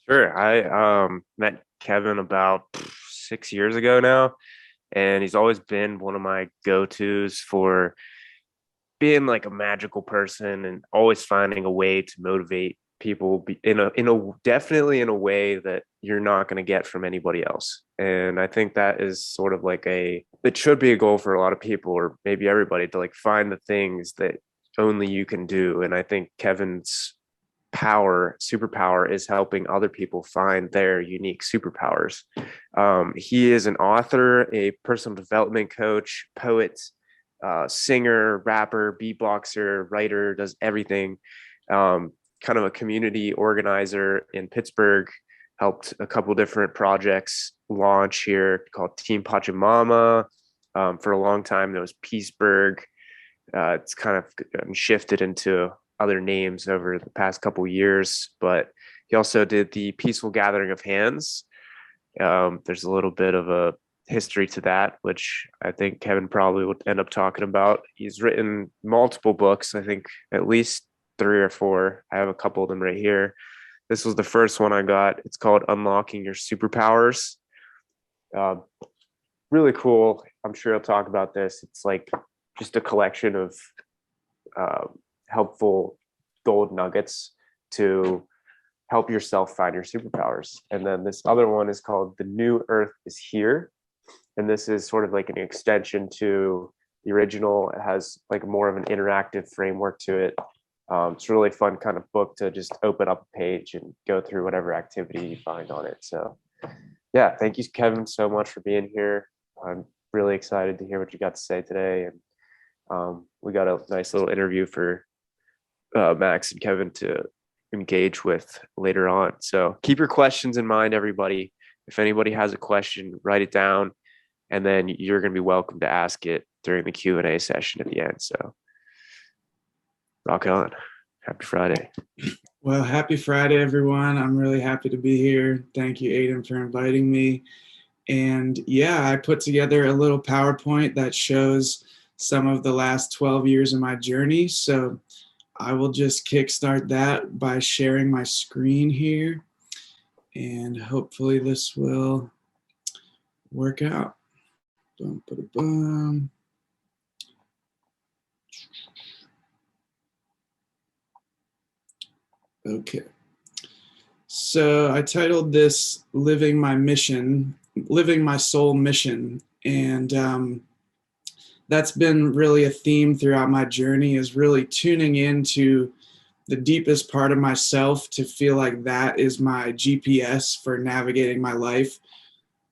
Sure. I met Kevin about 6 years ago now, and he's always been one of my go-tos for being like a magical person and always finding a way to motivate people in a definitely in a way that you're not going to get from anybody else. And I think that is sort of like it should be a goal for a lot of people or maybe everybody to like find the things that only you can do. And I think Kevin's superpower is helping other people find their unique superpowers. He is an author, a personal development coach, poet, singer, rapper, beatboxer, writer, does everything. Kind of a community organizer in Pittsburgh, helped a couple different projects launch here called Team Pachamama. For a long time, there was Peaceburg. It's kind of shifted into other names over the past couple years, but he also did the Peaceful Gathering of Hands. There's a little bit of a history to that, which I think Kevin probably would end up talking about. He's written multiple books, I think at least three or four. I have a couple of them right here. This was the first one I got. It's called Unlocking Your Superpowers. Uh, Really cool. I'm sure he'll talk about this. It's like just a collection of uh, helpful gold nuggets to help yourself find your superpowers. And then this other one is called The New Earth is Here. And this is sort of like an extension to the original. It has like more of an interactive framework to it. It's a really fun kind of book to just open up a page and go through whatever activity you find on it. So yeah, thank you, Kevin, so much for being here. I'm really excited to hear what you got to say today. And we got a nice little interview for Max and Kevin to engage with later on. So keep your questions in mind, everybody. If anybody has a question, write it down, and then you're going to be welcome to ask it during the Q&A session at the end. So rock on. Happy Friday. Well, happy Friday, everyone. I'm really happy to be here. Thank you, Aiden, for inviting me. And yeah, I put together a little PowerPoint that shows some of the last 12 years of my journey. So I will just kickstart that by sharing my screen here. And hopefully this will work out. Boom, boom, boom. Okay. So I titled this Living My Mission, Living My Soul Mission. And that's been really a theme throughout my journey, is really tuning into the deepest part of myself to feel like that is my GPS for navigating my life,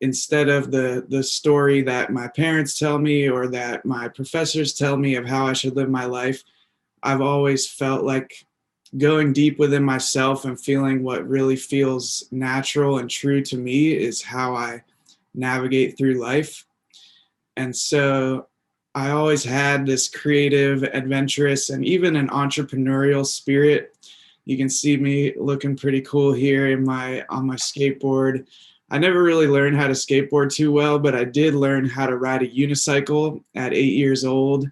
instead of the story that my parents tell me or that my professors tell me of how I should live my life. I've always felt like going deep within myself and feeling what really feels natural and true to me is how I navigate through life. And so I always had this creative, adventurous, and even an entrepreneurial spirit. You can see me looking pretty cool here on my skateboard. I never really learned how to skateboard too well, but I did learn how to ride a unicycle at 8 years old.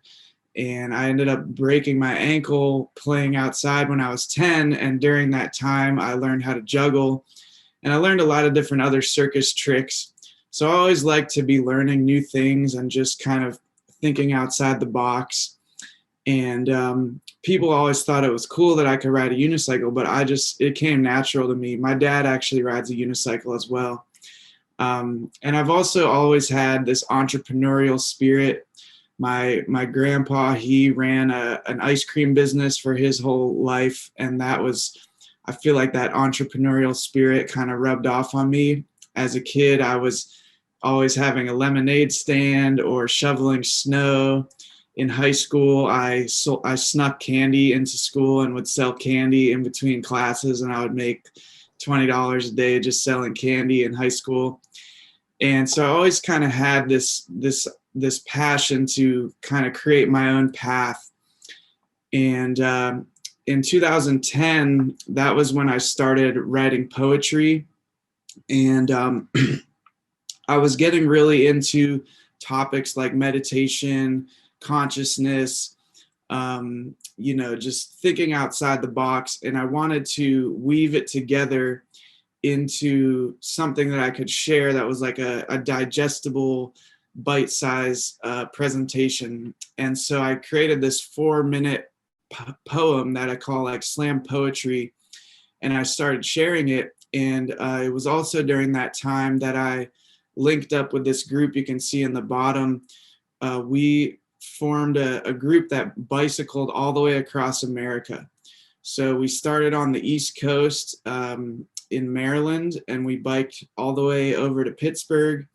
And I ended up breaking my ankle playing outside when I was 10. And during that time, I learned how to juggle. And I learned a lot of different other circus tricks. So I always like to be learning new things and just kind of thinking outside the box. And people always thought it was cool that I could ride a unicycle, but it came natural to me. My dad actually rides a unicycle as well. And I've also always had this entrepreneurial spirit. My grandpa, he ran an ice cream business for his whole life. And I feel like that entrepreneurial spirit kind of rubbed off on me. As a kid, I was always having a lemonade stand or shoveling snow. In high school, I snuck candy into school and would sell candy in between classes, and I would make $20 a day just selling candy in high school. And so I always kind of had this passion to kind of create my own path. And in 2010, that was when I started writing poetry. And I was getting really into topics like meditation, consciousness, just thinking outside the box. And I wanted to weave it together into something that I could share that was like a digestible, bite-sized presentation. And so I created this 4-minute poem that I call like slam poetry, and I started sharing it. And it was also during that time that I linked up with this group you can see in the bottom. We formed a group that bicycled all the way across America. So we started on the East Coast in Maryland, and we biked all the way over to Pittsburgh,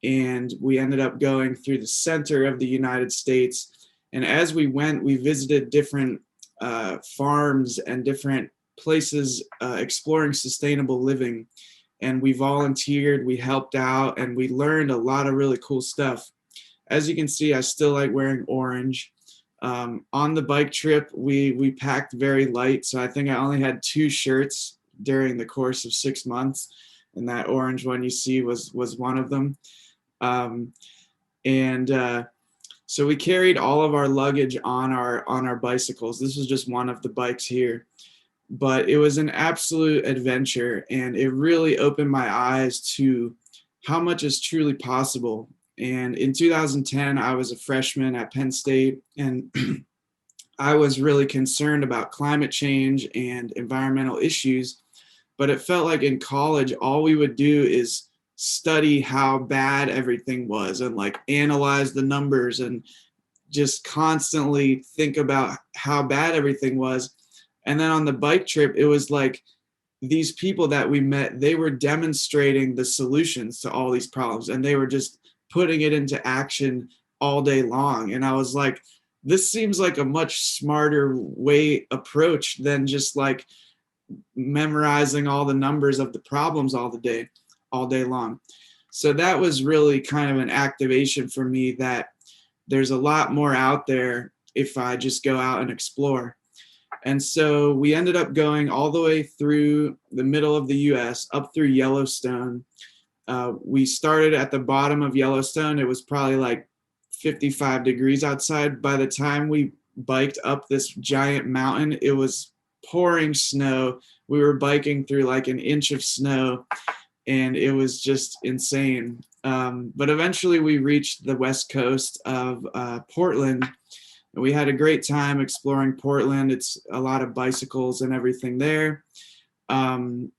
and we ended up going through the center of the United States. And as we went, we visited different farms and different places exploring sustainable living. And we volunteered, we helped out, and we learned a lot of really cool stuff. As you can see, I still like wearing orange. On the bike trip, we packed very light. So I think I only had 2 shirts during the course of 6 months. And that orange one you see was one of them. Um, and so we carried all of our luggage on our bicycles. This was just one of the bikes here, but it was an absolute adventure, and it really opened my eyes to how much is truly possible. And in 2010, I was a freshman at Penn State, and I was really concerned about climate change and environmental issues. But it felt like in college, all we would do is study how bad everything was and like analyze the numbers and just constantly think about how bad everything was. And then on the bike trip, it was like these people that we met, they were demonstrating the solutions to all these problems, and they were just putting it into action all day long. And I was like, this seems like a much smarter way approach than just like memorizing all the numbers of the problems all day long. So that was really kind of an activation for me that there's a lot more out there if I just go out and explore. And so we ended up going all the way through the middle of the US, up through Yellowstone. We started at the bottom of Yellowstone. It was probably like 55 degrees outside. By the time we biked up this giant mountain, it was pouring snow. We were biking through like an inch of snow, and it was just insane. But eventually we reached the west coast of Portland. We had a great time exploring Portland. It's a lot of bicycles and everything there. And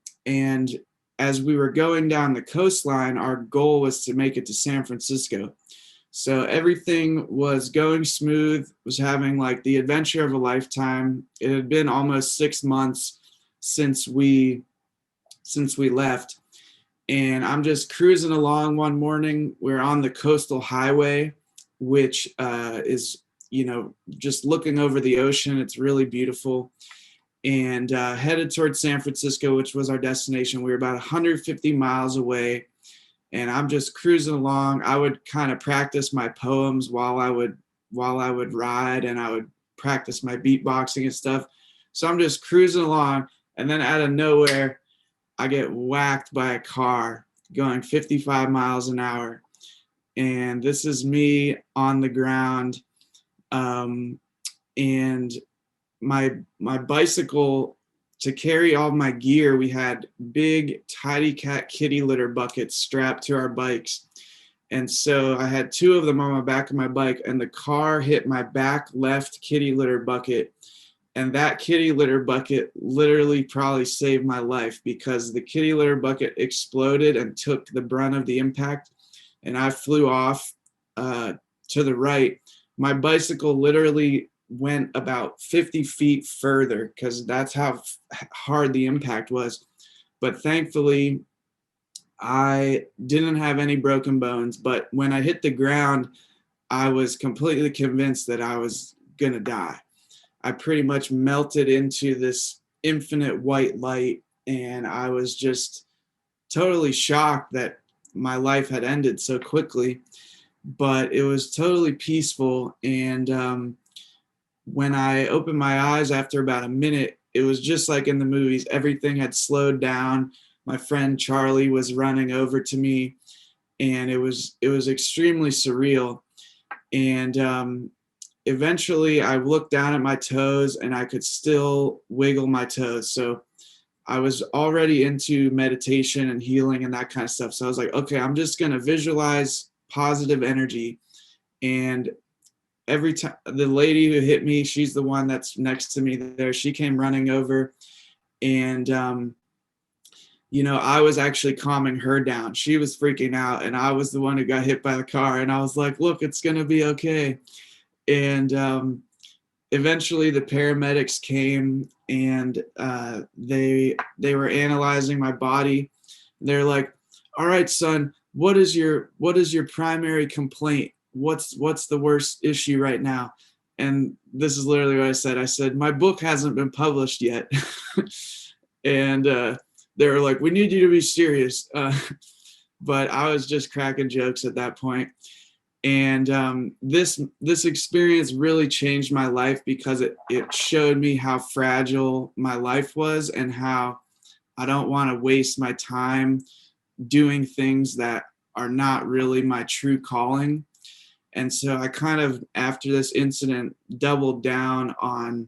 as we were going down the coastline, our goal was to make it to San Francisco. So everything was going smooth, was having like the adventure of a lifetime. It had been almost 6 months since we left. And I'm just cruising along one morning. We're on the coastal highway, which is, just looking over the ocean. It's really beautiful. And headed towards San Francisco, which was our destination. We were about 150 miles away. And I'm just cruising along. I would kind of practice my poems while I would ride, and I would practice my beatboxing and stuff. So I'm just cruising along, and then out of nowhere, I get whacked by a car going 55 miles an hour. And this is me on the ground. And my bicycle, to carry all my gear, we had big Tidy Cat kitty litter buckets strapped to our bikes. And so I had 2 of them on my back of my bike, and the car hit my back left kitty litter bucket. And that kitty litter bucket literally probably saved my life, because the kitty litter bucket exploded and took the brunt of the impact. And I flew off to the right. My bicycle literally went about 50 feet further, because that's how hard the impact was. But thankfully, I didn't have any broken bones. But when I hit the ground, I was completely convinced that I was going to die. I pretty much melted into this infinite white light, and I was just totally shocked that my life had ended so quickly. But it was totally peaceful. And when I opened my eyes after about a minute, it was just like in the movies. Everything had slowed down. My friend Charlie was running over to me, and it was extremely surreal. And eventually I looked down at my toes, and I could still wiggle my toes. So I was already into meditation and healing and that kind of stuff. So I was like, okay, I'm just going to visualize positive energy. And every time the lady who hit me, she's the one that's next to me there. She came running over, and I was actually calming her down. She was freaking out, and I was the one who got hit by the car. And I was like, look, it's going to be okay. And eventually the paramedics came, and they were analyzing my body. They're like, all right, son, what is your primary complaint? What's the worst issue right now? And this is literally what I said. I said, my book hasn't been published yet. And they were like, we need you to be serious. But I was just cracking jokes at that point. And this experience really changed my life, because it showed me how fragile my life was, and how I don't want to waste my time doing things that are not really my true calling. And so I kind of, after this incident, doubled down on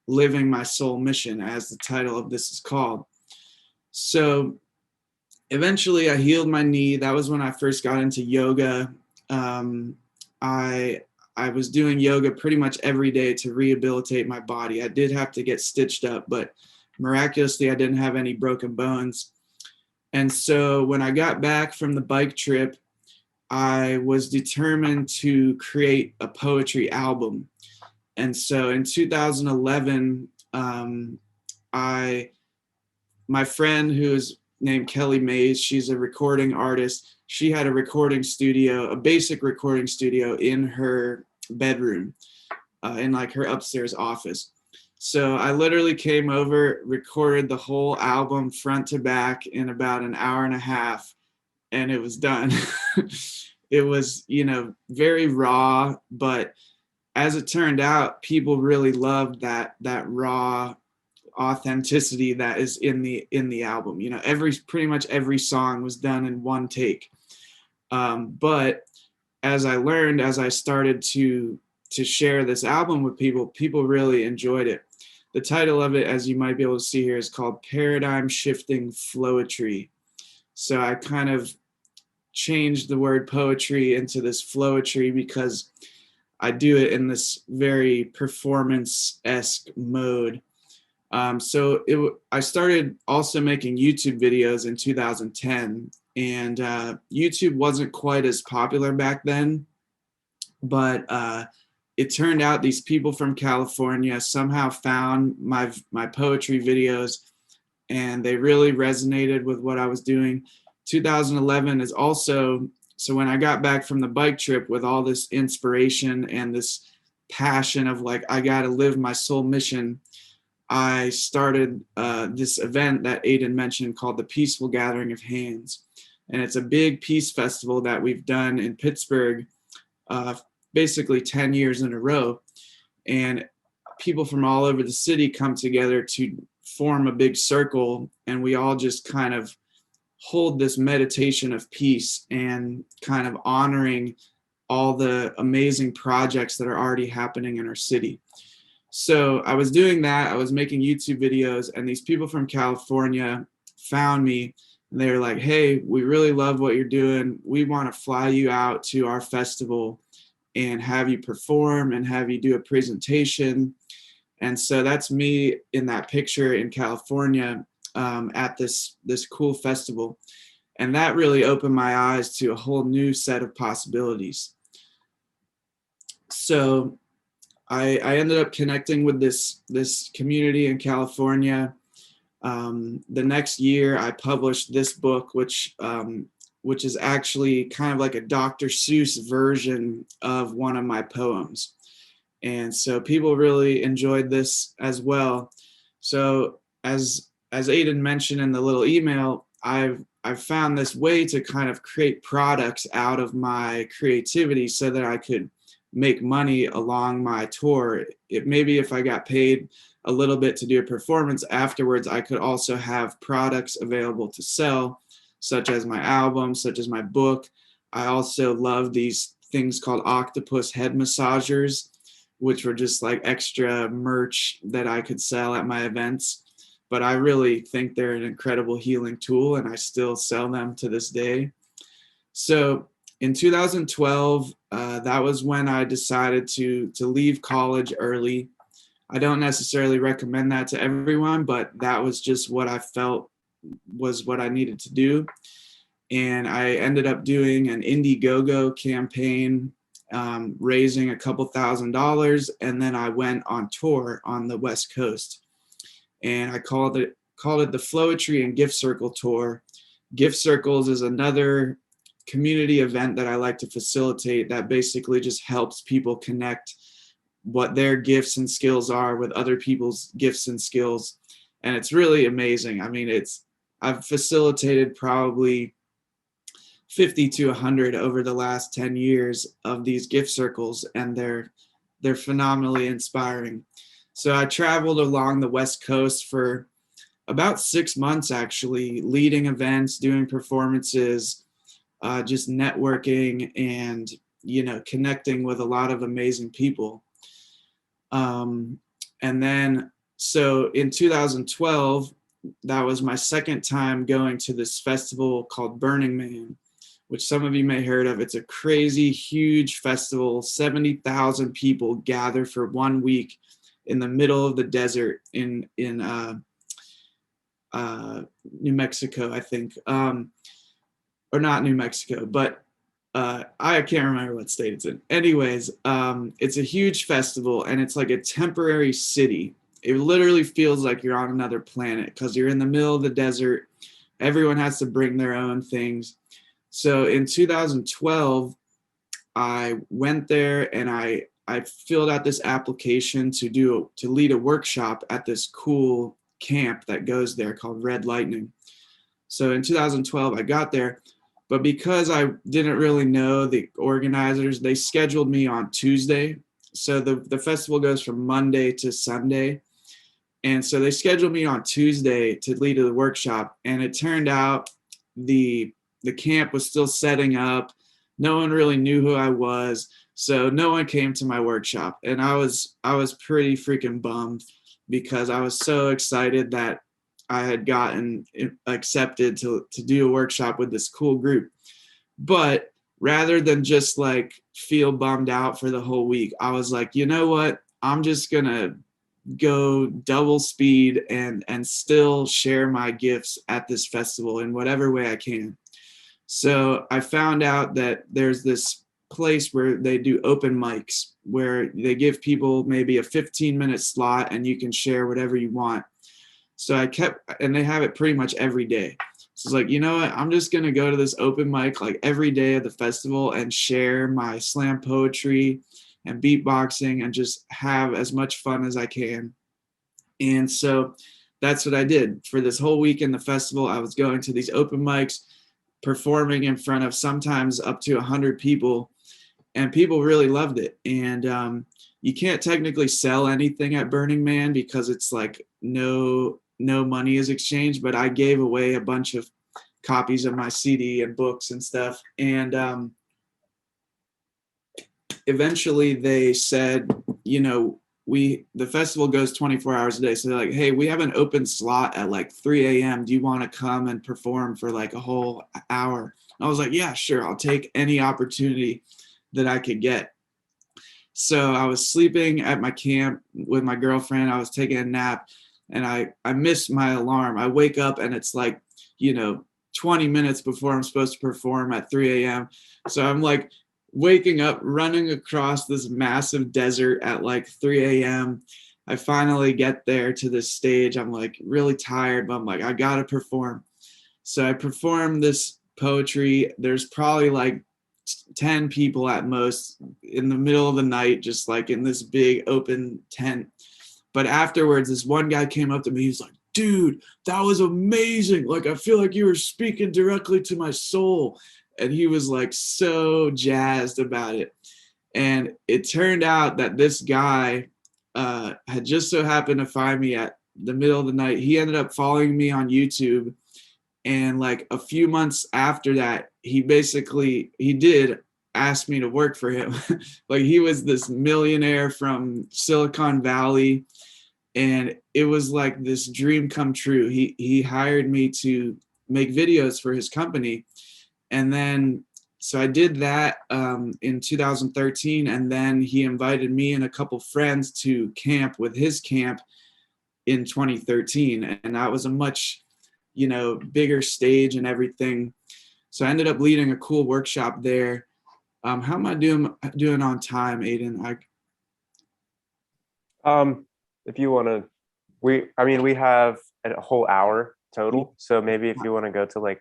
living my soul mission, as the title of this is called. So eventually I healed my knee. That was when I first got into yoga. Um, I I was doing yoga pretty much every day to rehabilitate my body. I did have to get stitched up, but miraculously I didn't have any broken bones. And so when I got back from the bike trip, I was determined to create a poetry album. And so in 2011, I my friend, who is named Kelly Mays, she's a recording artist. She had a recording studio, a basic recording studio in her bedroom, in like her upstairs office. So I literally came over, recorded the whole album front to back in about an hour and a half, and it was done. It was, very raw, but as it turned out, people really loved that raw authenticity that is in the album. Every pretty much every song was done in one take. But as I learned, as I started to share this album with people, people really enjoyed it. The title of it, as you might be able to see here, is called Paradigm Shifting Flowetry. So I kind of changed the word poetry into this flowetry, because I do it in this very performance-esque mode. I started also making YouTube videos in 2010, and YouTube wasn't quite as popular back then, but it turned out these people from California somehow found my poetry videos, and they really resonated with what I was doing. 2011 is also, so when I got back from the bike trip with all this inspiration and this passion of like, I got to live my soul mission, I started this event that Aiden mentioned called the Peaceful Gathering of Hands. And it's a big peace festival that we've done in Pittsburgh, basically 10 years in a row. And people from all over the city come together to form a big circle, and we all just kind of hold this meditation of peace and kind of honoring all the amazing projects that are already happening in our city. So I was doing that. I was making YouTube videos, and these people from California found me, and they were like, hey, we really love what you're doing. We want to fly you out to our festival and have you perform and have you do a presentation. And so that's me in that picture in California, at this cool festival. And that really opened my eyes to a whole new set of possibilities. So I ended up connecting with this community in California. The next year, I published this book, which is actually kind of like a Dr. Seuss version of one of my poems. And so people really enjoyed this as well. So as Aiden mentioned in the little email, I've found this way to kind of create products out of my creativity so that I could make money along my tour. Maybe if I got paid a little bit to do a performance afterwards, I could also have products available to sell, such as my album, such as my book. I also love these things called octopus head massagers, which were just like extra merch that I could sell at my events. but I really think they're an incredible healing tool, and I still sell them to this day. So in 2012, that was when I decided to leave college early. I don't necessarily recommend that to everyone, but that was just what I felt was what I needed to do. And I ended up doing an Indiegogo campaign, raising a couple $1,000s, and then I went on tour on the West Coast, and I called it the Flowetry and Gift Circle Tour. Gift Circles is another community event that I like to facilitate that basically just helps people connect what their gifts and skills are with other people's gifts and skills. And it's really amazing. I mean, I've facilitated probably 50 to 100 over the last 10 years of these gift circles, and they're phenomenally inspiring. So I traveled along the West Coast for about 6 months, actually, leading events, doing performances, just networking, and connecting with a lot of amazing people. And then, so in 2012, that was my second time going to this festival called Burning Man, which some of you may heard of. It's a crazy, huge festival. 70,000 people gather for 1 week in the middle of the desert in New Mexico, I think, or not New Mexico, but I can't remember what state it's in. Anyways, it's a huge festival, and it's like a temporary city. It literally feels like you're on another planet because you're in the middle of the desert. Everyone has to bring their own things. So in 2012, I went there and I filled out this application to lead a workshop at this cool camp that goes there called Red Lightning. So in 2012, I got there, but because I didn't really know the organizers, they scheduled me on Tuesday. So the festival goes from Monday to Sunday. And so they scheduled me on Tuesday to lead the workshop. And it turned out the camp was still setting up. No one really knew who I was. So no one came to my workshop. And I was pretty freaking bummed because I was so excited that I had gotten accepted to do a workshop with this cool group. But rather than just like feel bummed out for the whole week, I was like, you know what? I'm just going to go double speed and still share my gifts at this festival in whatever way I can. So I found out that there's this place where they do open mics where they give people maybe a 15-minute slot and you can share whatever you want. So and they have it pretty much every day. So it's like, you know what? I'm just going to go to this open mic like every day of the festival and share my slam poetry and beatboxing and just have as much fun as I can. And so that's what I did for this whole week in the festival. I was going to these open mics, performing in front of sometimes up to 100 people, and people really loved it. And you can't technically sell anything at Burning Man because it's like no money is exchanged, but I gave away a bunch of copies of my CD and books and stuff. And eventually they said, the festival goes 24 hours a day. So they're like, hey, we have an open slot at like 3 a.m. Do you want to come and perform for like a whole hour? And I was like, yeah, sure. I'll take any opportunity that I could get. So I was sleeping at my camp with my girlfriend. I was taking a nap and I missed my alarm. I wake up and it's like, 20 minutes before I'm supposed to perform at 3 a.m. So I'm like waking up, running across this massive desert at like 3 a.m. I finally get there to this stage. I'm like really tired, but I'm like, I got to perform. So I perform this poetry. There's probably like 10 people at most in the middle of the night, just like in this big open tent. But afterwards, this one guy came up to me. He's like, dude, that was amazing. Like, I feel like you were speaking directly to my soul. And he was like so jazzed about it. And it turned out that this guy had just so happened to find me at the middle of the night. He ended up following me on YouTube. And like a few months after that, he did ask me to work for him. Like he was this millionaire from Silicon Valley. and it was like this dream come true. He hired me to make videos for his company, and then so I did that in 2013, and then he invited me and a couple friends to camp with his camp in 2013, and that was a much, bigger stage and everything. So I ended up leading a cool workshop there. How am I doing on time, Aiden? If you want to, I mean, we have a whole hour total. So maybe if you want to go to like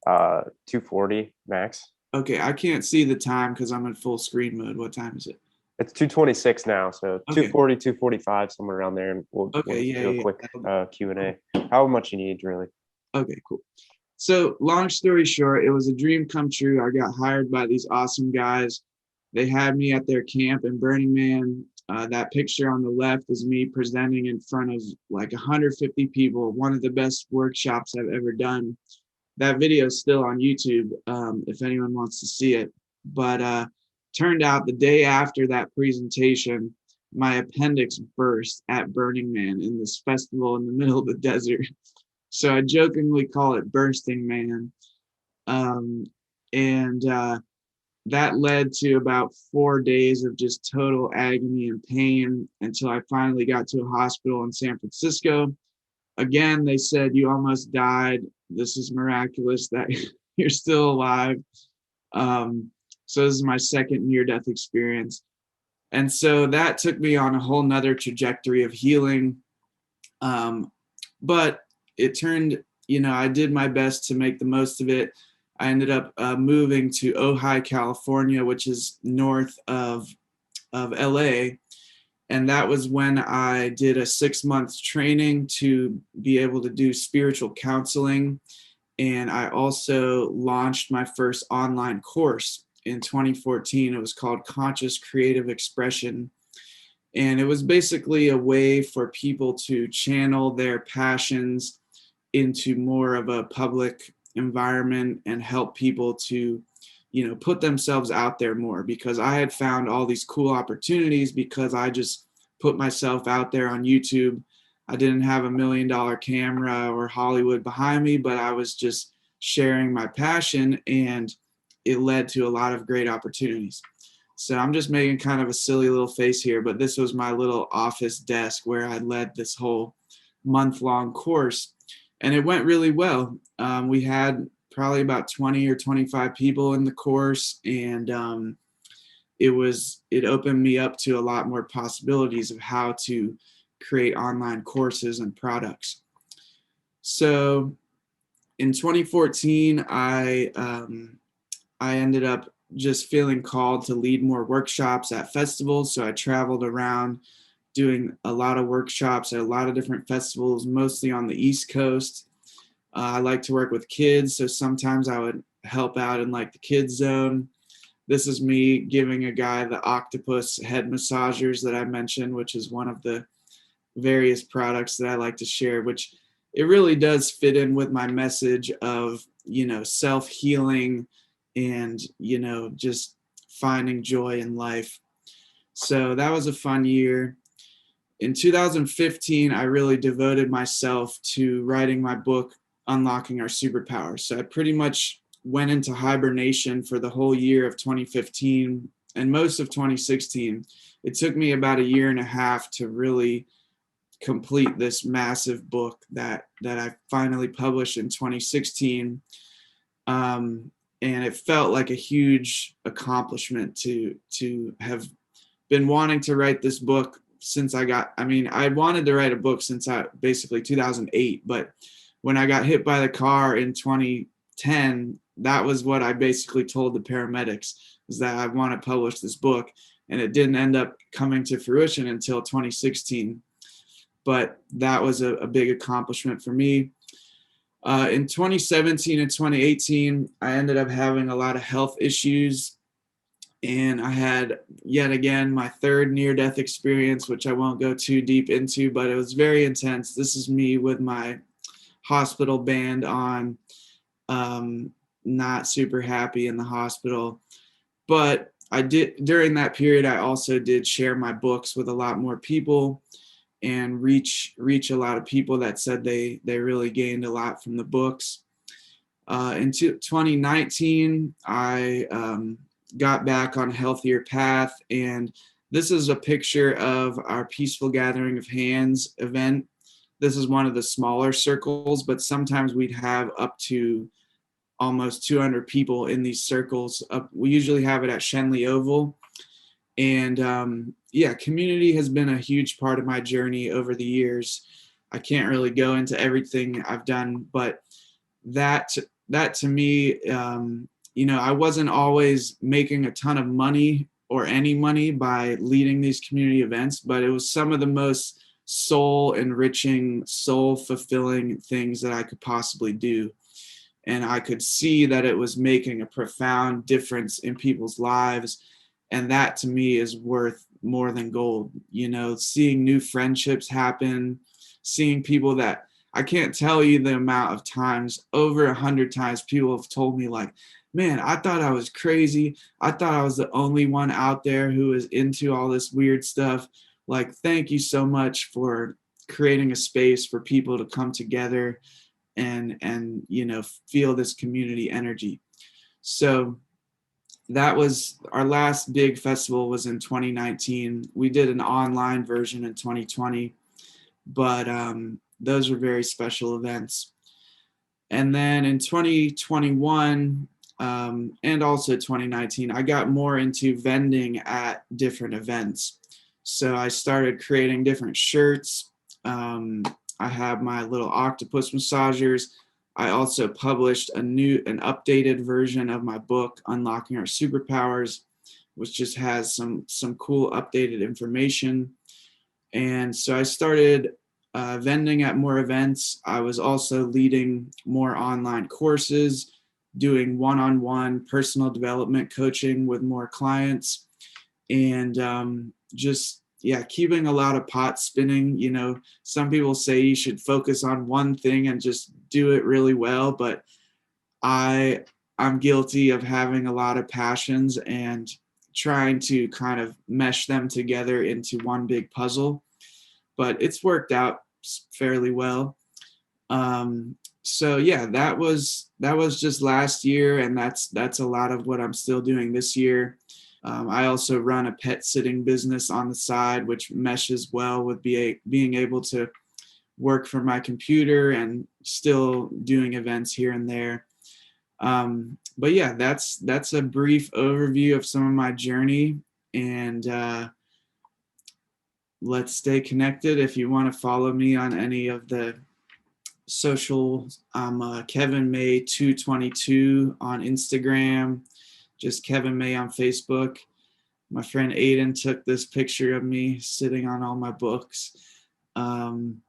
2:40 max. Okay, I can't see the time because I'm in full screen mode. What time is it? It's 2:26 now, so Okay. 2:40, 2:45, somewhere around there, and we'll Okay. just Yeah. do a Yeah. quick Q&A. How much you need, really? Okay. Cool. So, long story short, it was a dream come true. I got hired by these awesome guys. They had me at their camp in Burning Man. That picture on the left is me presenting in front of like 150 people, one of the best workshops I've ever done. That video is still on YouTube if anyone wants to see it. But turned out the day after that presentation, my appendix burst at Burning Man in this festival in the middle of the desert. So I jokingly call it Bursting Man. Um, and that led to about 4 days of just total agony and pain until I finally got to a hospital in San Francisco. Again, they said, "You almost died. This is miraculous that you're still alive." So this is my second near-death experience. And so that took me on a whole nother trajectory of healing. But it turned, I did my best to make the most of it. I ended up moving to Ojai, California, which is north of LA. And that was when I did a 6 month training to be able to do spiritual counseling. And I also launched my first online course in 2014. It was called Conscious Creative Expression. And it was basically a way for people to channel their passions into more of a public environment and help people to, put themselves out there more, because I had found all these cool opportunities because I just put myself out there on YouTube. I didn't have $1 million camera or Hollywood behind me, but I was just sharing my passion, and it led to a lot of great opportunities. So I'm just making kind of a silly little face here, but this was my little office desk where I led this whole month-long course, and it went really well. We had probably about 20 or 25 people in the course, and it opened me up to a lot more possibilities of how to create online courses and products. So in 2014, I ended up just feeling called to lead more workshops at festivals. So I traveled around doing a lot of workshops at a lot of different festivals, mostly on the East Coast. I like to work with kids, so sometimes I would help out in like the kids zone. This is me giving a guy the octopus head massagers that I mentioned, which is one of the various products that I like to share, which it really does fit in with my message of, self-healing and, just finding joy in life. So that was a fun year. In 2015, I really devoted myself to writing my book, Unlocking Our Superpower. So I pretty much went into hibernation for the whole year of 2015 and most of 2016. It took me about a year and a half to really complete this massive book that I finally published in 2016. And it felt like a huge accomplishment to have been wanting to write this book since I wanted to write a book since basically 2008, but when I got hit by the car in 2010, that was what I basically told the paramedics, is that I want to publish this book, and it didn't end up coming to fruition until 2016. But that was a big accomplishment for me. In 2017 and 2018, I ended up having a lot of health issues, and I had yet again my third near-death experience, which I won't go too deep into, but it was very intense. This is me with my hospital band on, not super happy in the hospital. But I did, during that period, I also did share my books with a lot more people. and reach a lot of people that said they really gained a lot from the books. In 2019, I got back on a healthier path, and this is a picture of our Peaceful Gathering of Hands event. This is one of the smaller circles, but sometimes we'd have up to almost 200 people in these circles. We usually have it at Shenley Oval. And yeah, community has been a huge part of my journey over the years. I can't really go into everything I've done, but that that to me, I wasn't always making a ton of money or any money by leading these community events, but it was some of the most soul enriching, soul fulfilling things that I could possibly do. And I could see that it was making a profound difference in people's lives. And that to me is worth more than gold. Seeing new friendships happen, seeing people that I can't tell you the amount of times, over 100 times, people have told me, like, man, I thought I was crazy. I thought I was the only one out there who was into all this weird stuff. Like, thank you so much for creating a space for people to come together and feel this community energy. So that was our last big festival, was in 2019. We did an online version in 2020, but those were very special events. And then in 2021 and also 2019, I got more into vending at different events. So I started creating different shirts. I have my little octopus massagers. I also published an updated version of my book, Unlocking Our Superpowers, which just has some cool updated information. And so I started vending at more events. I was also leading more online courses, doing one-on-one personal development coaching with more clients, and just, yeah, keeping a lot of pots spinning. Some people say you should focus on one thing and just do it really well, but I'm guilty of having a lot of passions and trying to kind of mesh them together into one big puzzle. But it's worked out fairly well. So yeah, that was just last year, and that's a lot of what I'm still doing this year. I also run a pet sitting business on the side, which meshes well with being able to work from my computer and still doing events here and there. But yeah, that's a brief overview of some of my journey, and let's stay connected. If you want to follow me on any of the social, I'm Kevin May 222 on Instagram, just Kevin May on Facebook. My friend Aiden took this picture of me sitting on all my books. And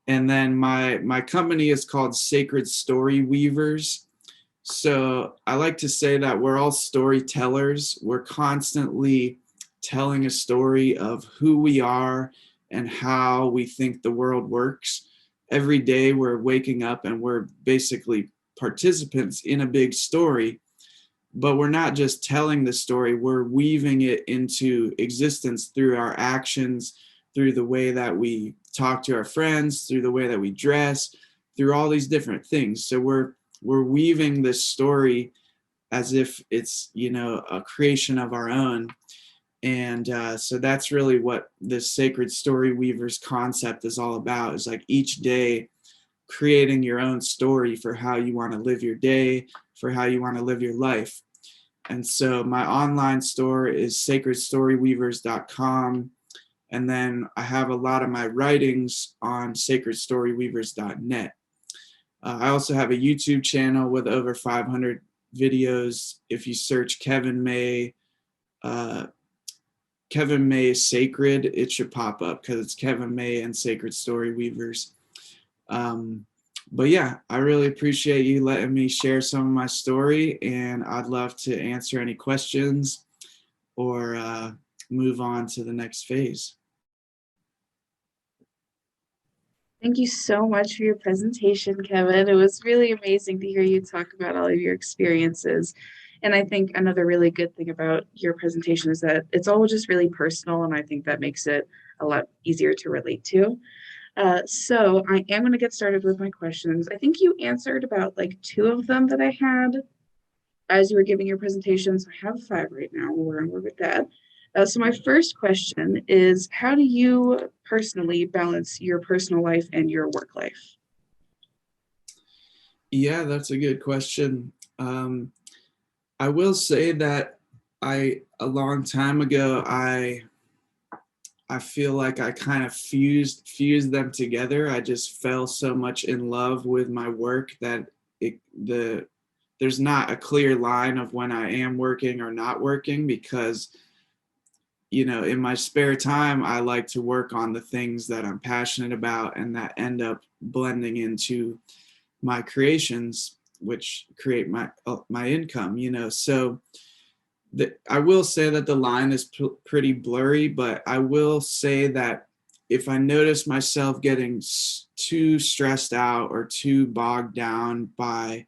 then my company is called Sacred Story Weavers. So I like to say that we're all storytellers. We're constantly telling a story of who we are and how we think the world works. Every day we're waking up and we're basically participants in a big story, but we're not just telling the story, we're weaving it into existence through our actions, through the way that we talk to our friends, through the way that we dress, through all these different things. So we're weaving this story as if it's, a creation of our own. And so that's really what this Sacred Story Weavers concept is all about, is like each day creating your own story for how you want to live your day, for how you want to live your life. And so my online store is sacredstoryweavers.com. And then I have a lot of my writings on sacredstoryweavers.net. I also have a YouTube channel with over 500 videos. If you search Kevin May Sacred, it should pop up because it's Kevin May and Sacred Story Weavers. But yeah, I really appreciate you letting me share some of my story, and I'd love to answer any questions or move on to the next phase. Thank you so much for your presentation, Kevin. It was really amazing to hear you talk about all of your experiences. And I think another really good thing about your presentation is that it's all just really personal, and I think that makes it a lot easier to relate to. So I am going to get started with my questions. I think you answered about like two of them that I had as you were giving your presentation. So I have five right now. We're going to work with that. So my first question is, how do you personally balance your personal life and your work life? Yeah, that's a good question. I will say that a long time ago, I feel like I kind of fused them together. I just fell so much in love with my work that there's not a clear line of when I am working or not working, because in my spare time I like to work on the things that I'm passionate about and that end up blending into my creations, which create my income. So I will say that the line is pretty blurry, but I will say that if I notice myself getting too stressed out or too bogged down by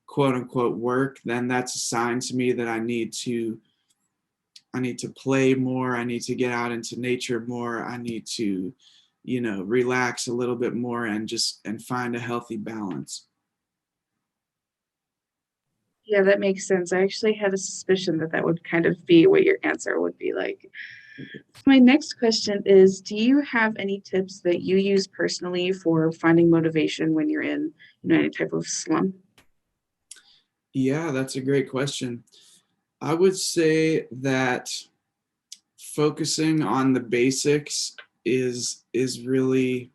quote unquote work, then that's a sign to me that I need to play more. I need to get out into nature more. I need to, relax a little bit more and find a healthy balance. Yeah, that makes sense. I actually had a suspicion that that would kind of be what your answer would be like. My next question is, do you have any tips that you use personally for finding motivation when you're in, any type of slump? Yeah, that's a great question. I would say that focusing on the basics is really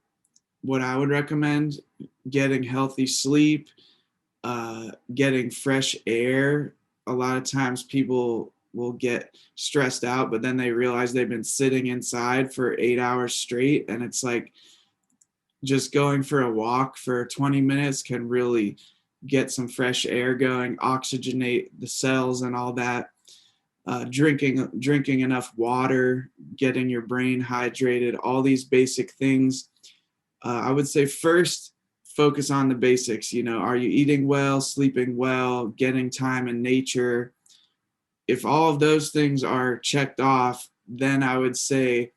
what I would recommend. Getting healthy sleep, getting fresh air. A lot of times people will get stressed out, but then they realize they've been sitting inside for 8 hours straight, and it's like just going for a walk for 20 minutes can really get some fresh air going, oxygenate the cells and all that. Drinking enough water, getting your brain hydrated, all these basic things. I would say first, focus on the basics. Are you eating well, sleeping well, getting time in nature? If all of those things are checked off, then I would say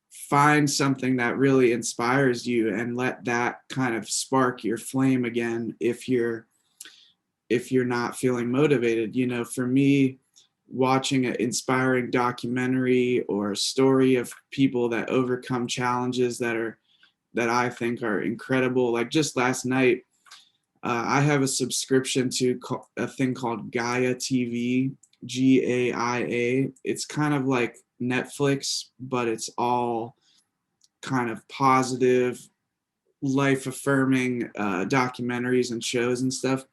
find something that really inspires you and let that kind of spark your flame again if you're not feeling motivated. For me, watching an inspiring documentary or a story of people that overcome challenges that I think are incredible. Like just last night, I have a subscription to a thing called Gaia TV, GAIA. It's kind of like Netflix, but it's all kind of positive, life affirming documentaries and shows and stuff.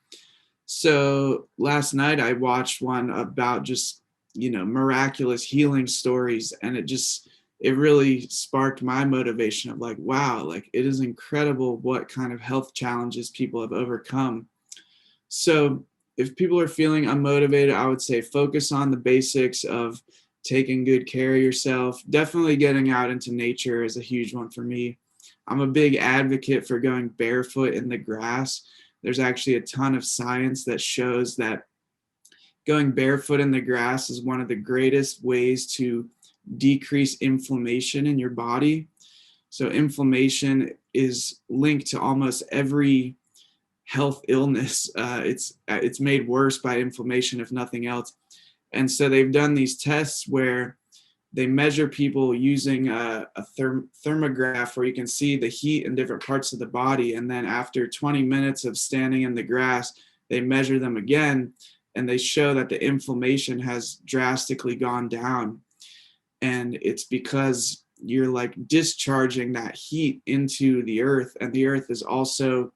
So last night I watched one about just, miraculous healing stories, and it really sparked my motivation of like, wow, like it is incredible what kind of health challenges people have overcome. So if people are feeling unmotivated, I would say focus on the basics of taking good care of yourself. Definitely getting out into nature is a huge one for me. I'm a big advocate for going barefoot in the grass. There's actually a ton of science that shows that going barefoot in the grass is one of the greatest ways to decrease inflammation in your body. So inflammation is linked to almost every health illness. It's made worse by inflammation, if nothing else. And so they've done these tests where they measure people using a thermograph where you can see the heat in different parts of the body. And then after 20 minutes of standing in the grass, they measure them again, and they show that the inflammation has drastically gone down. And it's because you're like discharging that heat into the earth, and the earth is also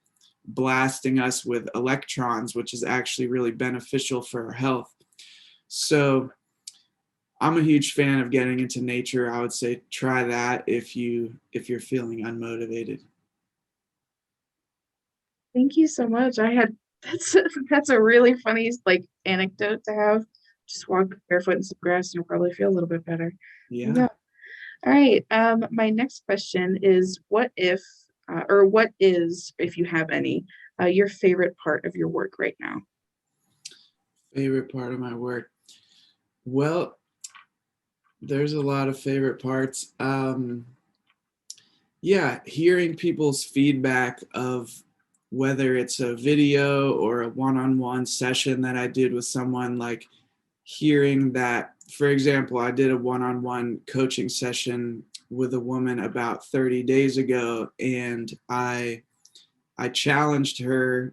blasting us with electrons, which is actually really beneficial for our health. So I'm a huge fan of getting into nature. I would say try that if you're feeling unmotivated. Thank you so much. That's that's a really funny like anecdote to have. Just walk barefoot in some grass and you'll probably feel a little bit better. Yeah. Yeah. All right. My next question is, what if, or what is, if you have any, your favorite part of your work right now? Favorite part of my work. Well, There's a lot of favorite parts. Yeah, hearing people's feedback of whether it's a video or a one-on-one session that I did with someone, like hearing that, for example, I did a one-on-one coaching session with a woman about 30 days ago, and I challenged her,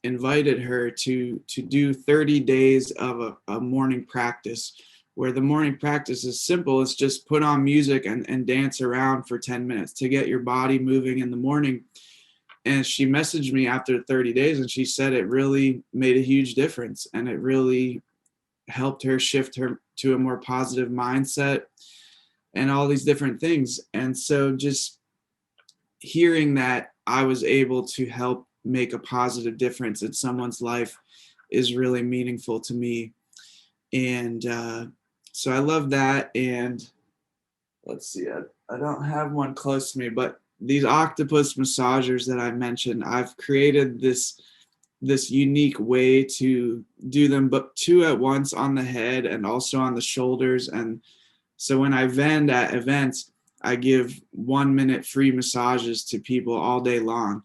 invited her to do 30 days of a morning practice, where the morning practice is simple. It's just put on music and dance around for 10 minutes to get your body moving in the morning. And she messaged me after 30 days and she said it really made a huge difference, and it really helped her shift her to a more positive mindset and all these different things. And so just hearing that I was able to help make a positive difference in someone's life is really meaningful to me. And so I love that. And let's see, I don't have one close to me, but these octopus massagers that I mentioned, I've created this unique way to do them, but two at once on the head and also on the shoulders. And so when I vend at events, I give 1 minute free massages to people all day long.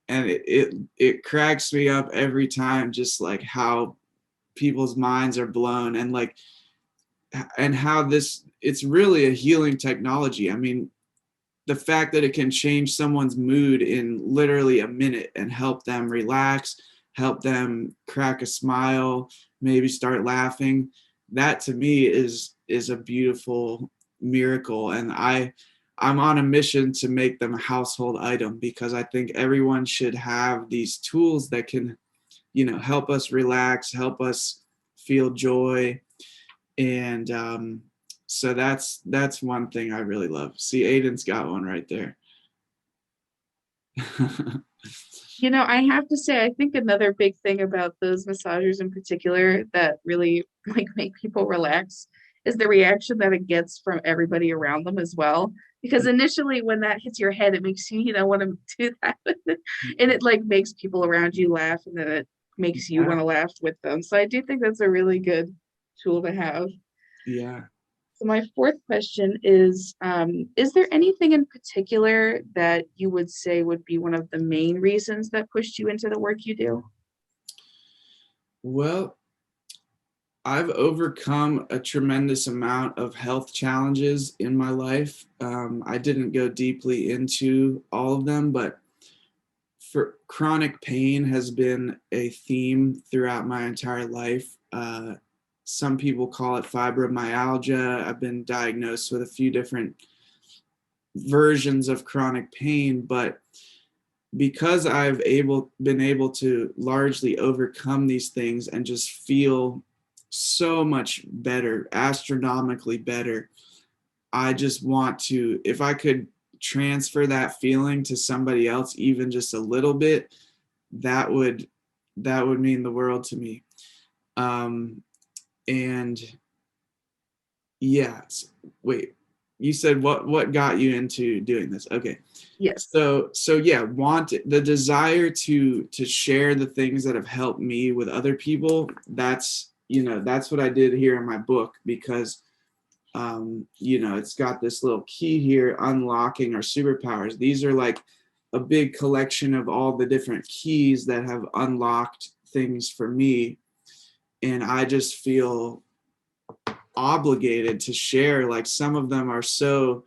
And it cracks me up every time, just like how people's minds are blown, and like, and how this, it's really a healing technology. I mean, the fact that it can change someone's mood in literally a minute and help them relax, help them crack a smile, maybe start laughing, that to me is a beautiful miracle. And I'm on a mission to make them a household item, because I think everyone should have these tools that can, help us relax, help us feel joy. And so that's one thing I really love. See, Aiden's got one right there. I have to say, I think another big thing about those massagers in particular that really like make people relax is the reaction that it gets from everybody around them as well. Because initially when that hits your head, it makes you, want to do that with it. And it like makes people around you laugh, and then it makes you want to laugh with them. So I do think that's a really good tool to have. Yeah. So my fourth question is there anything in particular that you would say would be one of the main reasons that pushed you into the work you do? Well, I've overcome a tremendous amount of health challenges in my life. I didn't go deeply into all of them, but for chronic pain has been a theme throughout my entire life. Some people call it fibromyalgia. I've been diagnosed with a few different versions of chronic pain, but because I've been able to largely overcome these things and just feel so much better, astronomically better, I just want to, if I could transfer that feeling to somebody else, even just a little bit, that would mean the world to me. And yes, wait, you said what got you into doing this? Okay. Yes. So yeah, want the desire to share the things that have helped me with other people. That's what I did here in my book, because it's got this little key here, unlocking our superpowers. These are like a big collection of all the different keys that have unlocked things for me, and I just feel obligated to share. Like, some of them are so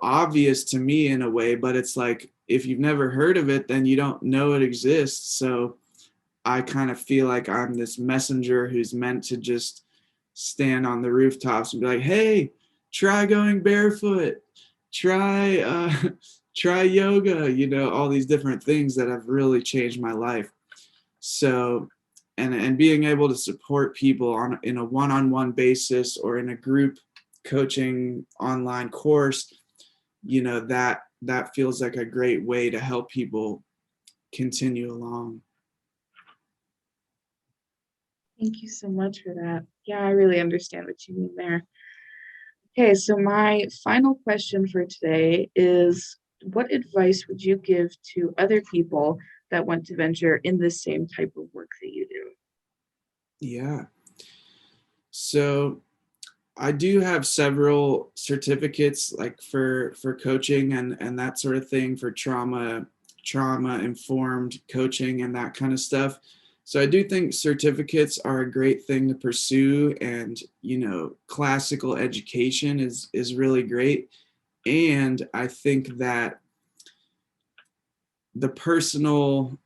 obvious to me in a way, but it's like, if you've never heard of it, then you don't know it exists. So I kind of feel like I'm this messenger who's meant to just stand on the rooftops and be like, hey, try going barefoot, try try yoga, all these different things that have really changed my life. So and being able to support people in a one-on-one basis or in a group coaching online course, that feels like a great way to help people continue along. Thank you so much for that. Yeah, I really understand what you mean there. Okay, so my final question for today is, what advice would you give to other people that want to venture in the same type of work that you do? Yeah. So I do have several certificates like for coaching and that sort of thing, for trauma informed coaching and that kind of stuff. So I do think certificates are a great thing to pursue, and classical education is really great. And I think that the personal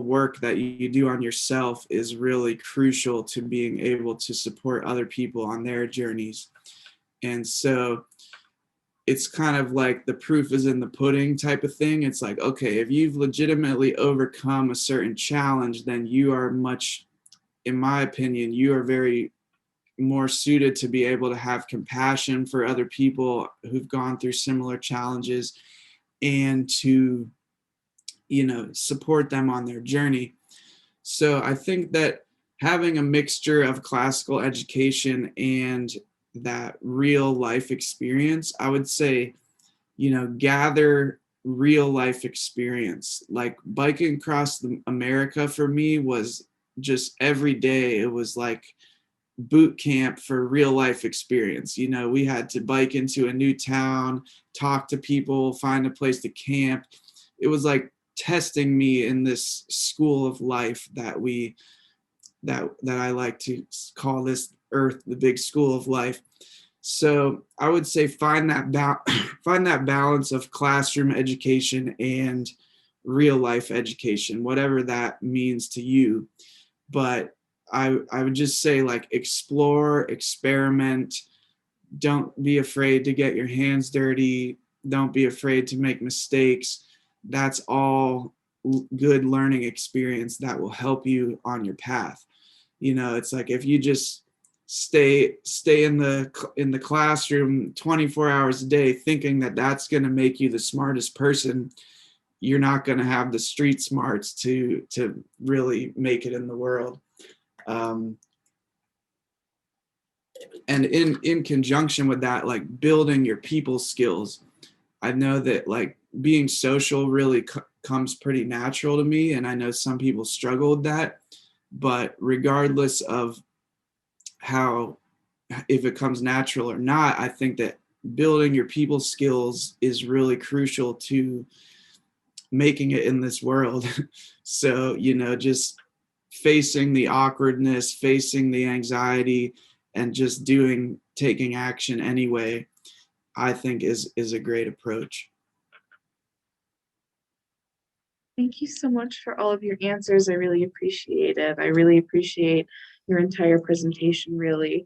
work that you do on yourself is really crucial to being able to support other people on their journeys. And so it's kind of like the proof is in the pudding type of thing. It's like, okay, if you've legitimately overcome a certain challenge, then you are much, in my opinion, you are very more suited to be able to have compassion for other people who've gone through similar challenges, and to support them on their journey. So I think that having a mixture of classical education and that real life experience, I would say, gather real life experience. Like biking across America for me was just every day. It was like boot camp for real life experience. We had to bike into a new town, talk to people, find a place to camp. It was like testing me in this school of life that I like to call this earth, the big school of life. So I would say find that find that balance of classroom education and real life education, whatever that means to you. But I would just say, like, explore, experiment. Don't be afraid to get your hands dirty. Don't be afraid to make mistakes. That's all good learning experience that will help you on your path. It's like if you just stay in the classroom 24 hours a day thinking that that's going to make you the smartest person, you're not going to have the street smarts to really make it in the world. um, and in conjunction with that, like building your people skills, I know that like being social really comes pretty natural to me, and I know some people struggle with that. But regardless of how, if it comes natural or not, I think that building your people skills is really crucial to making it in this world. So, just facing the awkwardness, facing the anxiety, and just taking action anyway, I think is a great approach. Thank you so much for all of your answers. I really appreciate it. I really appreciate your entire presentation, really.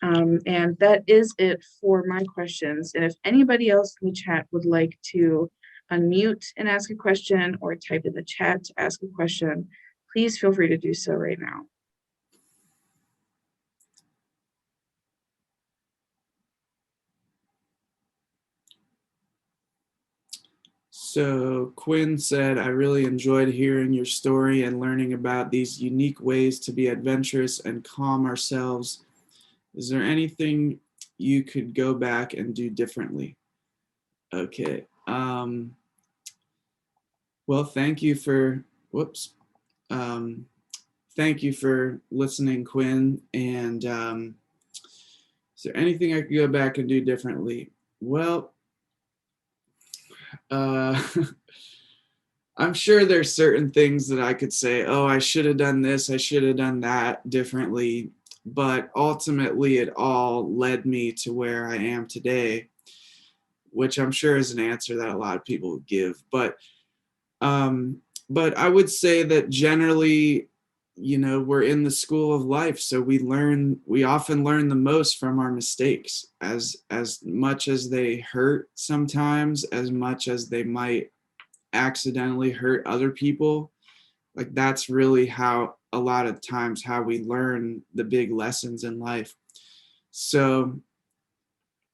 And that is it for my questions. And if anybody else in the chat would like to unmute and ask a question, or type in the chat to ask a question, please feel free to do so right now. So Quinn said, I really enjoyed hearing your story and learning about these unique ways to be adventurous and calm ourselves. Is there anything you could go back and do differently? Okay. Well, thank you for, whoops. Thank you for listening, Quinn. And is there anything I could go back and do differently? Well, uh, I'm sure there's certain things that I could say, oh, I should have done this, I should have done that differently. But ultimately, it all led me to where I am today, which I'm sure is an answer that a lot of people would give. Um, but I would say that generally, we're in the school of life, so we often learn the most from our mistakes, as much as they hurt sometimes, as much as they might accidentally hurt other people. Like that's really how a lot of times how we learn the big lessons in life. So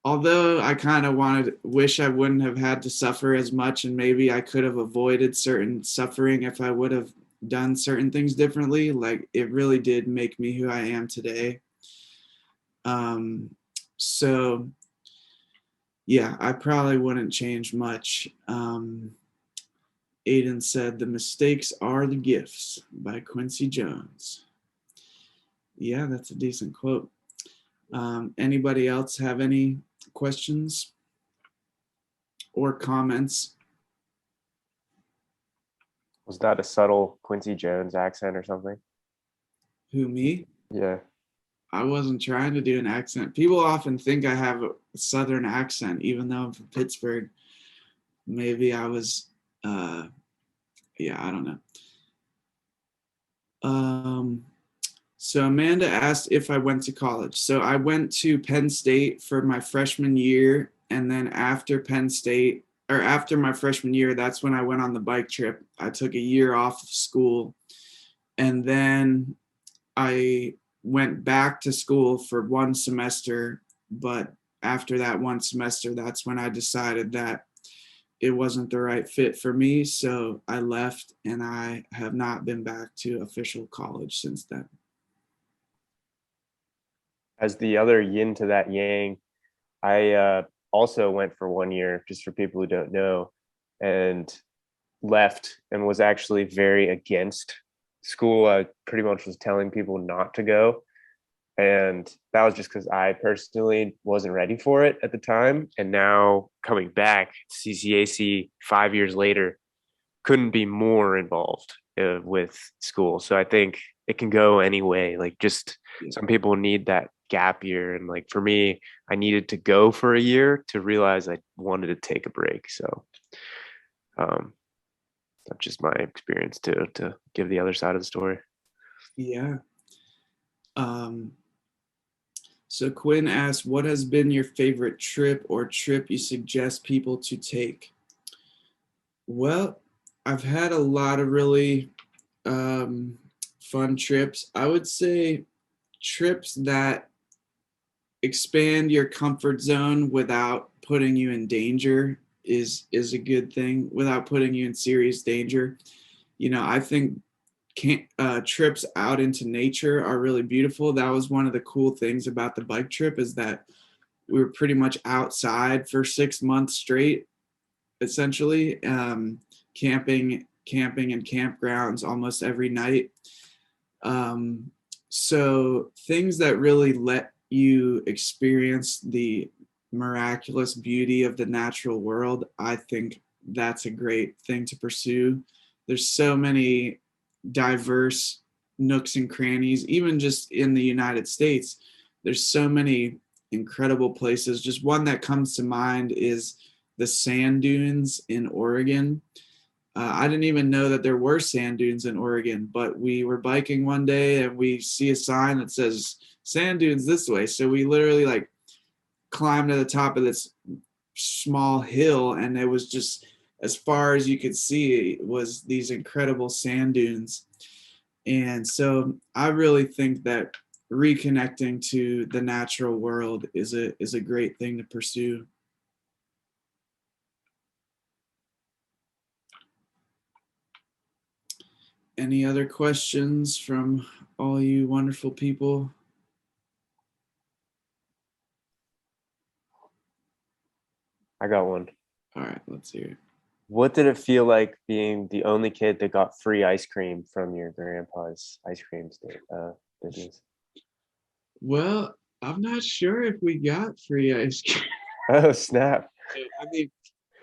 although I kind of wish I wouldn't have had to suffer as much, and maybe I could have avoided certain suffering if I would have done certain things differently, like it really did make me who I am today. So yeah, I probably wouldn't change much. Aiden said, "The mistakes are the gifts" by Quincy Jones. Yeah, that's a decent quote. Anybody else have any questions or comments? Was that a subtle Quincy Jones accent or something? Who, me? Yeah. I wasn't trying to do an accent. People often think I have a Southern accent, even though I'm from Pittsburgh. Maybe I was, yeah, I don't know. So Amanda asked if I went to college. So I went to Penn State for my freshman year. And then after Penn State, or after my freshman year, that's when I went on the bike trip. I took a year off of school. And then I went back to school for one semester. But after that one semester, that's when I decided that it wasn't the right fit for me. So I left, and I have not been back to official college since then. As the other yin to that yang, I also went for 1 year, just for people who don't know, and left and was actually very against school. I pretty much was telling people not to go. And that was just because I personally wasn't ready for it at the time. And now coming back, CCAC 5 years later, couldn't be more involved with school. So I think it can go any way. Like, just some people need that gap year. And like for me, I needed to go for a year to realize I wanted to take a break. So that's just my experience to give the other side of the story. Yeah. So Quinn asked, what has been your favorite trip or trip you suggest people to take? Well, I've had a lot of really fun trips. I would say trips that expand your comfort zone without putting you in danger is a good thing, without putting you in serious danger. I think trips out into nature are really beautiful. That was one of the cool things about the bike trip, is that we were pretty much outside for 6 months straight, essentially, camping in campgrounds almost every night. So things that really let you experience the miraculous beauty of the natural world, I think that's a great thing to pursue. There's so many diverse nooks and crannies, even just in the United States. There's so many incredible places. Just one that comes to mind is the sand dunes in Oregon. I didn't even know that there were sand dunes in Oregon, but we were biking one day and we see a sign that says sand dunes this way. So we literally like climbed to the top of this small hill, and it was just, as far as you could see, it was these incredible sand dunes. And so I really think that reconnecting to the natural world is a great thing to pursue. Any other questions from all you wonderful people? I got one. All right, let's hear it. What did it feel like being the only kid that got free ice cream from your grandpa's ice cream business? Well, I'm not sure if we got free ice cream. Oh, snap. I mean,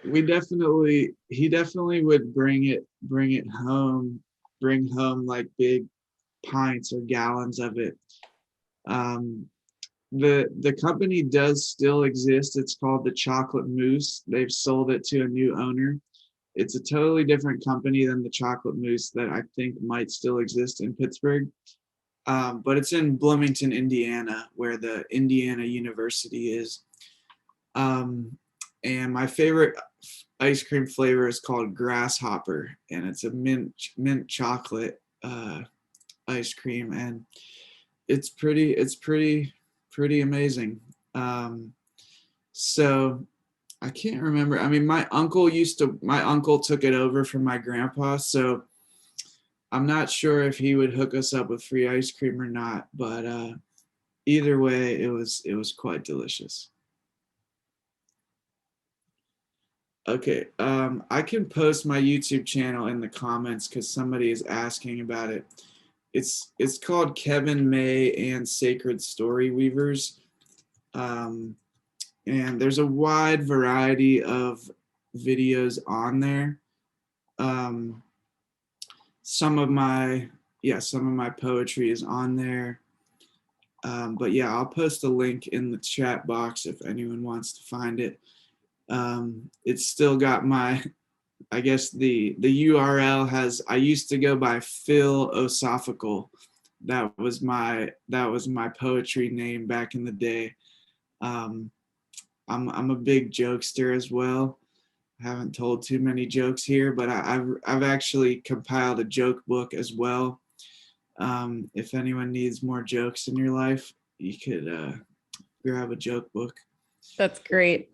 he definitely would bring home like big pints or gallons of it. The company does still exist. It's called the Chocolate Moose. They've sold it to a new owner. It's a totally different company than the Chocolate Moose that I think might still exist in Pittsburgh. But it's in Bloomington, Indiana, where the Indiana University is. And my favorite ice cream flavor is called Grasshopper, and it's a mint chocolate ice cream, and it's pretty amazing. So I can't remember. I mean, my uncle took it over from my grandpa, so I'm not sure if he would hook us up with free ice cream or not, but either way, it was quite delicious. Okay, I can post my YouTube channel in the comments because somebody is asking about it. It's called Kevin May and Sacred Story Weavers. And there's a wide variety of videos on there. Some of my poetry is on there. But yeah, I'll post a link in the chat box if anyone wants to find it. It's still got my, I guess the URL has, I used to go by Philosophical. That was my poetry name back in the day. I'm a big jokester as well. I haven't told too many jokes here, but I've actually compiled a joke book as well. If anyone needs more jokes in your life, you could grab a joke book. That's great.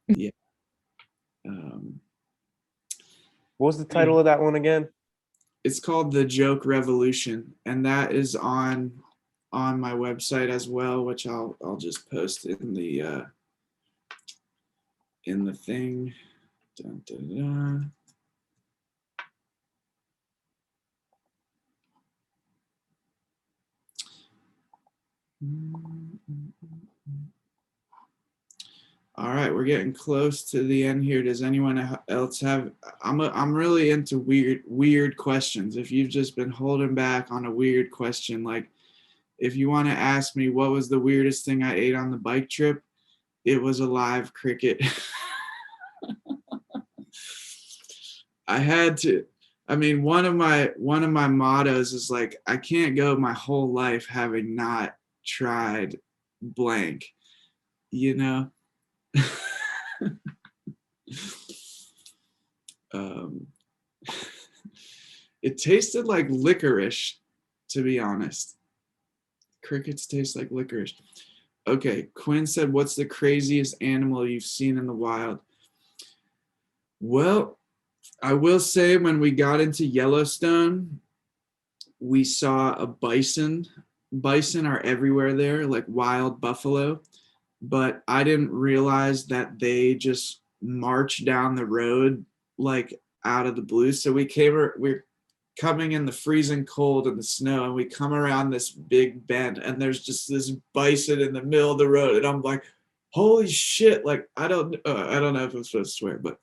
Yeah. What was the title of that one again? It's called The Joke Revolution, and that is on my website as well, which I'll just post in the thing. Dun, dun, dun. All right, we're getting close to the end here. Does anyone else have? I'm really into weird questions. If you've just been holding back on a weird question, like if you want to ask me what was the weirdest thing I ate on the bike trip, it was a live cricket. I had to. I mean, one of my mottos is like, I can't go my whole life having not tried blank, you know. It tasted like licorice, to be honest. Crickets taste like licorice. Okay, Quinn said, what's the craziest animal you've seen in the wild? Well, I will say when we got into Yellowstone, we saw a bison. Bison are everywhere there, like wild buffalo. But I didn't realize that they just march down the road like out of the blue. So we're coming in the freezing cold and the snow, and we come around this big bend, and there's just this bison in the middle of the road, and I'm like, holy shit. Like I don't know if I'm supposed to swear, but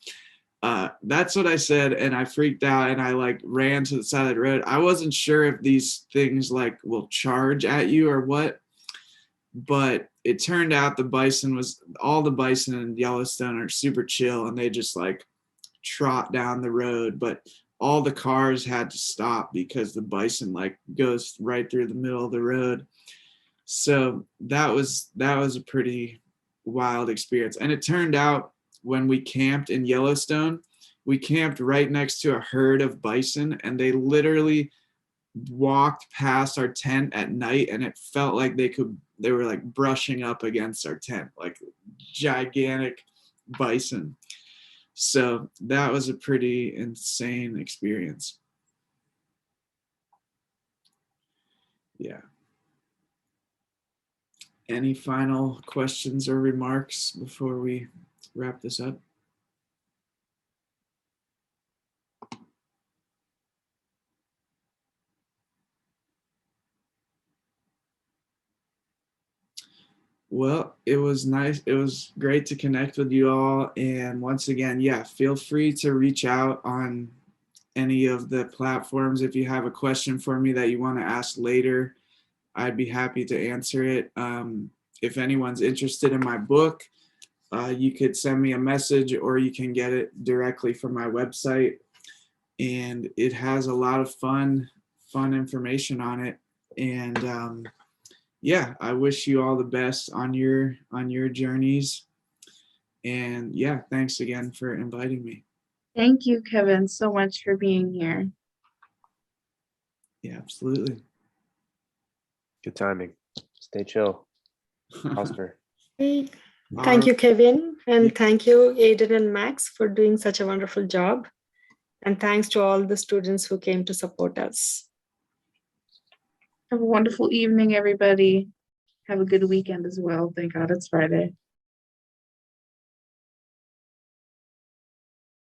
that's what I said, and I freaked out, and I like ran to the side of the road. I wasn't sure if these things like will charge at you or what, but it turned out all the bison in Yellowstone are super chill, and they just like trot down the road, but all the cars had to stop because the bison like goes right through the middle of the road. So that was a pretty wild experience. And it turned out when we camped in Yellowstone, we camped right next to a herd of bison, and they literally walked past our tent at night, and it felt like they were like brushing up against our tent, like gigantic bison. So that was a pretty insane experience. Yeah. Any final questions or remarks before we wrap this up? Well, it was nice. It was great to connect with you all. And once again, yeah, feel free to reach out on any of the platforms. If you have a question for me that you want to ask later, I'd be happy to answer it. If anyone's interested in my book, you could send me a message, or you can get it directly from my website. And it has a lot of fun information on it. And yeah, I wish you all the best on your journeys. And yeah, thanks again for inviting me. Thank you, Kevin, so much for being here. Yeah, absolutely. Good timing. Stay chill. Oscar. Thank you, Kevin, and thank you, Aiden and Max, for doing such a wonderful job. And thanks to all the students who came to support us. Have a wonderful evening, everybody. Have a good weekend as well. Thank God it's Friday.